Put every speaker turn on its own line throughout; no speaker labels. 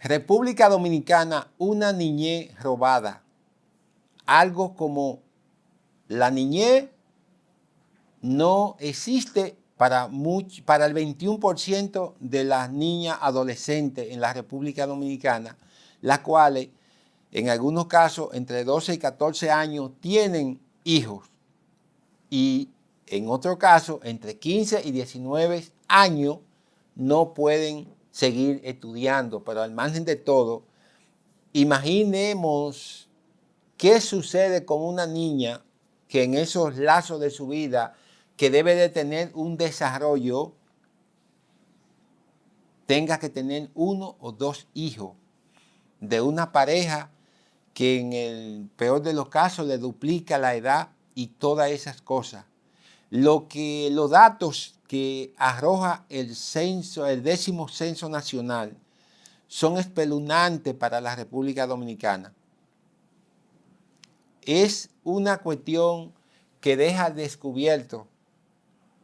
República Dominicana, una niñez robada. Algo como la niñez no existe para el 21% de las niñas adolescentes en la República Dominicana, las cuales en algunos casos entre 12 y 14 años tienen hijos y en otro caso entre 15 y 19 años no pueden seguir estudiando. Pero al margen de todo, imaginemos qué sucede con una niña que en esos lazos de su vida, que debe de tener un desarrollo, tenga que tener 1 o 2 hijos de una pareja que en el peor de los casos le duplica la edad y todas esas cosas. Los datos que arroja el censo, el 10º censo nacional, son espeluznantes para la República Dominicana. Es una cuestión que deja al descubierto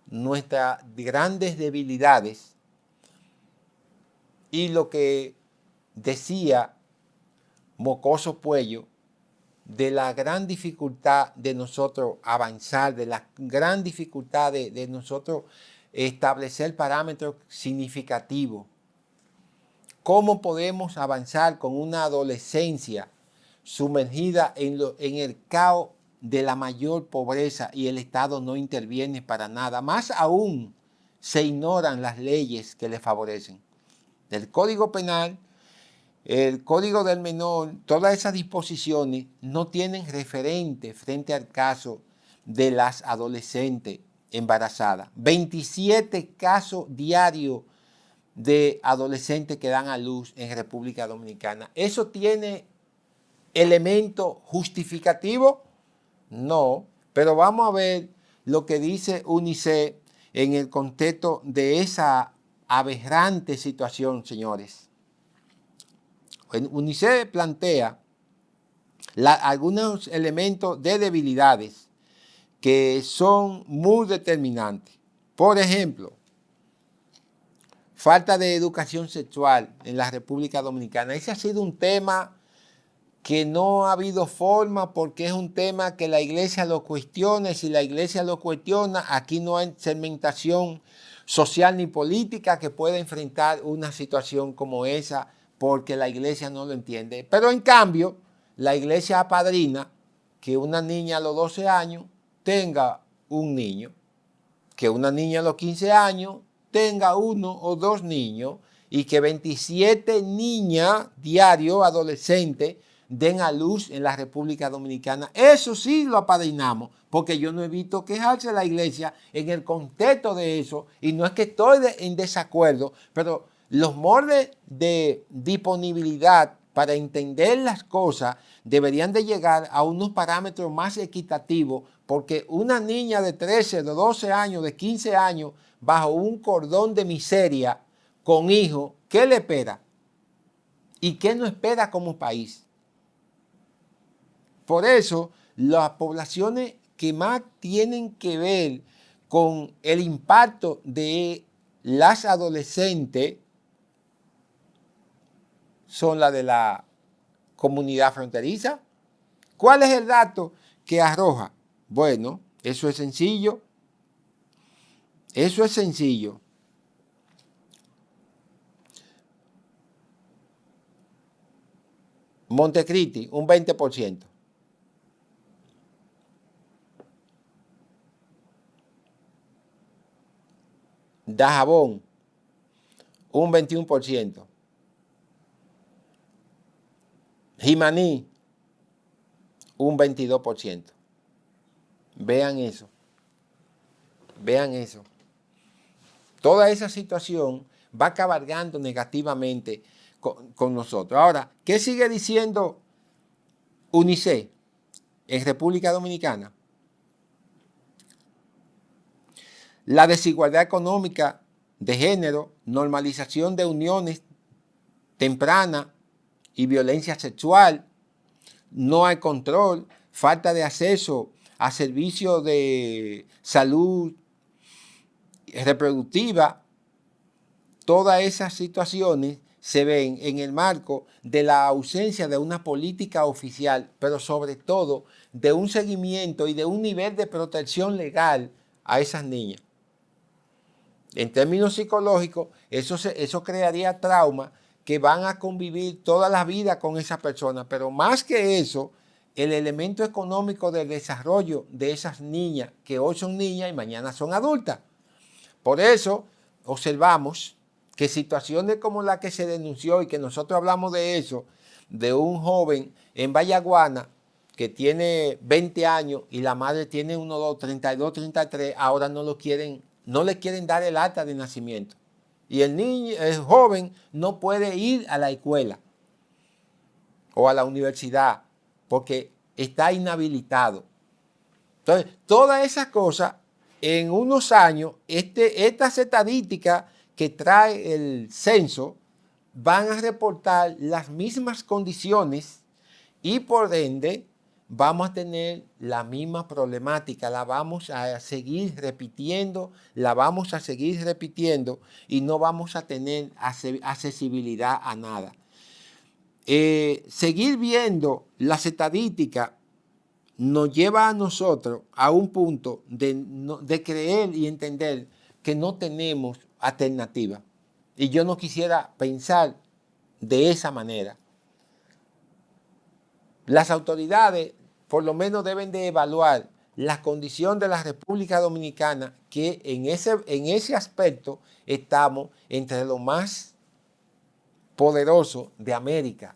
nuestras grandes debilidades y lo que decía Mocoso Puello, de la gran dificultad de nosotros avanzar, de la gran dificultad de nosotros establecer parámetros significativos. ¿Cómo podemos avanzar con una adolescencia sumergida en el caos de la mayor pobreza y el Estado no interviene para nada? Más aún, se ignoran las leyes que le favorecen. El Código Penal, el Código del Menor, todas esas disposiciones no tienen referente frente al caso de las adolescentes embarazadas. 27 casos diarios de adolescentes que dan a luz en República Dominicana. ¿Eso tiene elemento justificativo? No, pero vamos a ver lo que dice UNICEF en el contexto de esa aberrante situación, señores. UNICEF plantea algunos elementos de debilidades que son muy determinantes. Por ejemplo, falta de educación sexual en la República Dominicana. Ese ha sido un tema que no ha habido forma, porque es un tema que la iglesia lo cuestiona. Si la iglesia lo cuestiona, aquí no hay segmentación social ni política que pueda enfrentar una situación como esa, porque la iglesia no lo entiende. Pero en cambio, la iglesia apadrina que una niña a los 12 años tenga un niño, que una niña a los 15 años tenga 1 o 2 niños, y que 27 niñas diarios, adolescentes, den a luz en la República Dominicana. Eso sí lo apadrinamos, porque yo no he visto quejarse la iglesia en el contexto de eso, y no es que estoy en desacuerdo, pero los moldes de disponibilidad para entender las cosas deberían de llegar a unos parámetros más equitativos, porque una niña de 13, de 12 años, de 15 años, bajo un cordón de miseria, con hijos, ¿qué le espera? ¿Y qué no espera como país? Por eso, las poblaciones que más tienen que ver con el impacto de las adolescentes son las de la comunidad fronteriza. ¿Cuál es el dato que arroja? Bueno, eso es sencillo. Eso es sencillo. Montecristi, un 20%. Dajabón, un 21%. Jimaní, un 22%. Vean eso. Vean eso. Toda esa situación va cabalgando negativamente con nosotros. Ahora, ¿qué sigue diciendo UNICEF en República Dominicana? La desigualdad económica de género, normalización de uniones tempranas y violencia sexual, no hay control, falta de acceso a servicios de salud reproductiva. Todas esas situaciones se ven en el marco de la ausencia de una política oficial, pero sobre todo de un seguimiento y de un nivel de protección legal a esas niñas. En términos psicológicos, eso crearía traumas que van a convivir toda la vida con esa persona, pero más que eso, el elemento económico del desarrollo de esas niñas, que hoy son niñas y mañana son adultas. Por eso observamos que situaciones como la que se denunció y que nosotros hablamos de eso, de un joven en Vallaguana que tiene 20 años y la madre tiene 32, 33, ahora no le quieren dar el acta de nacimiento. Y el joven no puede ir a la escuela o a la universidad porque está inhabilitado. Entonces, todas esas cosas, en unos años, estas estadísticas que trae el censo van a reportar las mismas condiciones y por ende vamos a tener la misma problemática, la vamos a seguir repitiendo, y no vamos a tener accesibilidad a nada. Seguir viendo las estadísticas nos lleva a nosotros a un punto de creer y entender que no tenemos alternativa. Y yo no quisiera pensar de esa manera. Las autoridades por lo menos deben de evaluar la condición de la República Dominicana, que en ese aspecto estamos entre los más poderosos de América.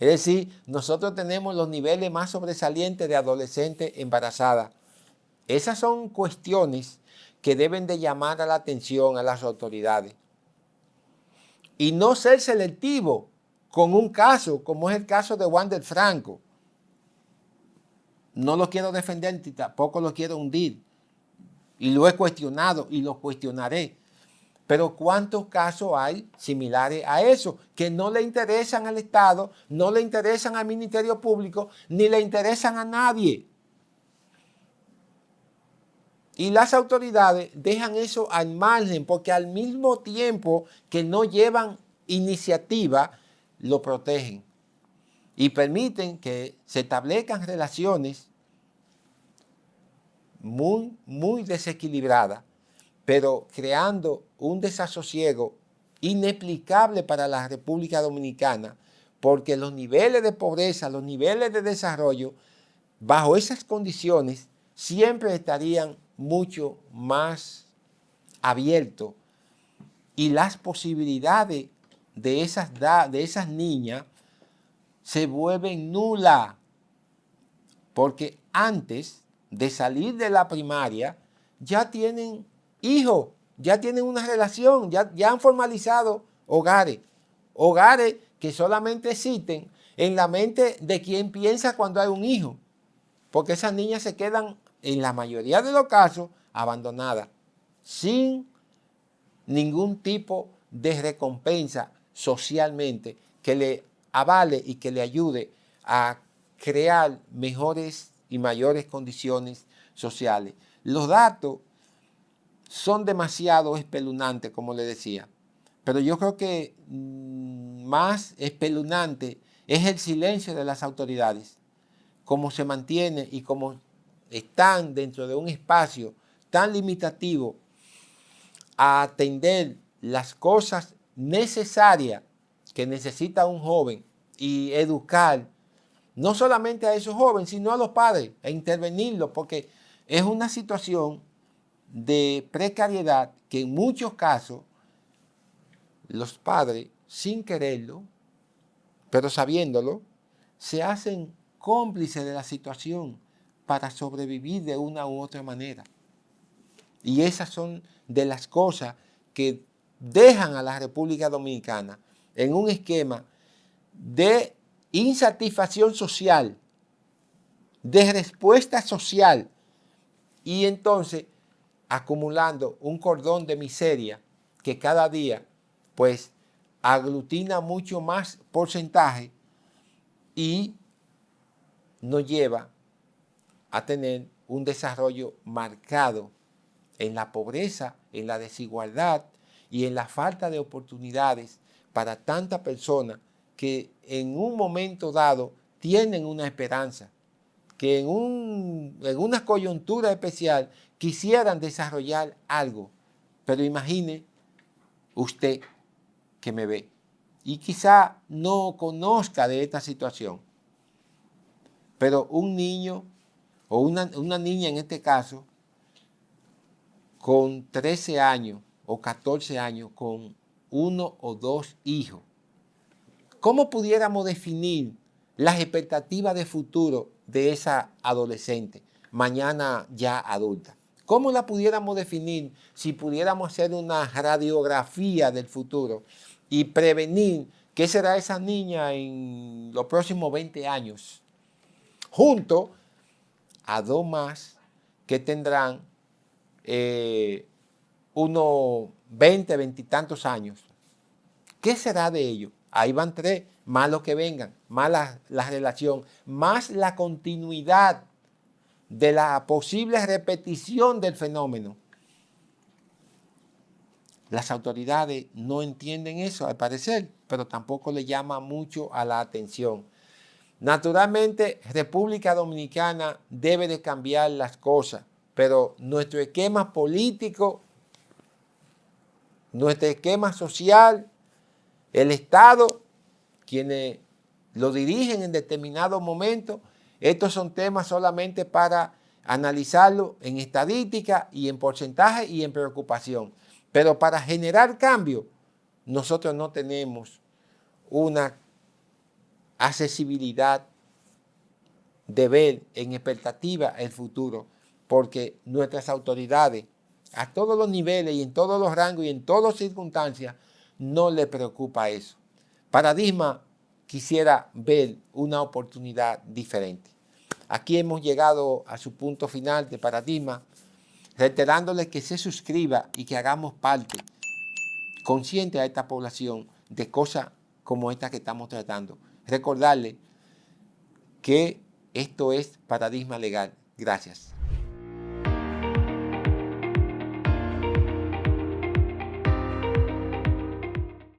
Es decir, nosotros tenemos los niveles más sobresalientes de adolescentes embarazadas. Esas son cuestiones que deben de llamar a la atención a las autoridades. Y no ser selectivo con un caso, como es el caso de Wander Franco. No lo quiero defender ni tampoco lo quiero hundir. Y lo he cuestionado y lo cuestionaré. Pero ¿cuántos casos hay similares a eso? Que no le interesan al Estado, no le interesan al Ministerio Público, ni le interesan a nadie. Y las autoridades dejan eso al margen porque al mismo tiempo que no llevan iniciativa, lo protegen. Y permiten que se establezcan relaciones muy desequilibradas, pero creando un desasosiego inexplicable para la República Dominicana, porque los niveles de pobreza, los niveles de desarrollo, bajo esas condiciones, siempre estarían mucho más abiertos y las posibilidades de esas niñas se vuelven nulas, porque antes de salir de la primaria ya tienen hijos, ya tienen una relación, ya han formalizado hogares que solamente existen en la mente de quien piensa cuando hay un hijo, porque esas niñas se quedan en la mayoría de los casos abandonadas, sin ningún tipo de recompensa socialmente que le avale y que le ayude a crear mejores y mayores condiciones sociales. Los datos son demasiado espeluznantes, como le decía, pero yo creo que más espeluznante es el silencio de las autoridades, cómo se mantiene y cómo están dentro de un espacio tan limitativo a atender las cosas necesarias que necesita un joven y educar no solamente a esos jóvenes, sino a los padres, e intervenirlos, porque es una situación de precariedad que en muchos casos los padres, sin quererlo, pero sabiéndolo, se hacen cómplices de la situación para sobrevivir de una u otra manera. Y esas son de las cosas que dejan a la República Dominicana en un esquema de insatisfacción social, de respuesta social, y entonces acumulando un cordón de miseria que cada día pues aglutina mucho más porcentaje y nos lleva a tener un desarrollo marcado en la pobreza, en la desigualdad y en la falta de oportunidades para tantas personas que en un momento dado tienen una esperanza, que en una coyuntura especial quisieran desarrollar algo. Pero imagine usted que me ve y quizá no conozca de esta situación, pero un niño o una niña en este caso, con 13 años o 14 años, con 1 o 2 hijos, ¿cómo pudiéramos definir las expectativas de futuro de esa adolescente, mañana ya adulta? ¿Cómo la pudiéramos definir si pudiéramos hacer una radiografía del futuro y prevenir qué será esa niña en los próximos 20 años? Junto a 2 más que tendrán unos 20 y tantos años. ¿Qué será de ellos? Ahí van 3, más los que vengan, más la relación, más la continuidad de la posible repetición del fenómeno. Las autoridades no entienden eso, al parecer, pero tampoco le llama mucho a la atención. Naturalmente, República Dominicana debe de cambiar las cosas, pero nuestro esquema político, nuestro esquema social, el Estado, quienes lo dirigen en determinado momento, estos son temas solamente para analizarlo en estadística y en porcentaje y en preocupación. Pero para generar cambio, nosotros no tenemos una accesibilidad de ver en expectativa el futuro, porque nuestras autoridades, a todos los niveles y en todos los rangos y en todas las circunstancias, no les preocupa eso. Paradigma quisiera ver una oportunidad diferente. Aquí hemos llegado a su punto final de Paradigma, reiterándole que se suscriba y que hagamos parte consciente a esta población de cosas como esta que estamos tratando. Recordarle que esto es Paradigma Legal. Gracias.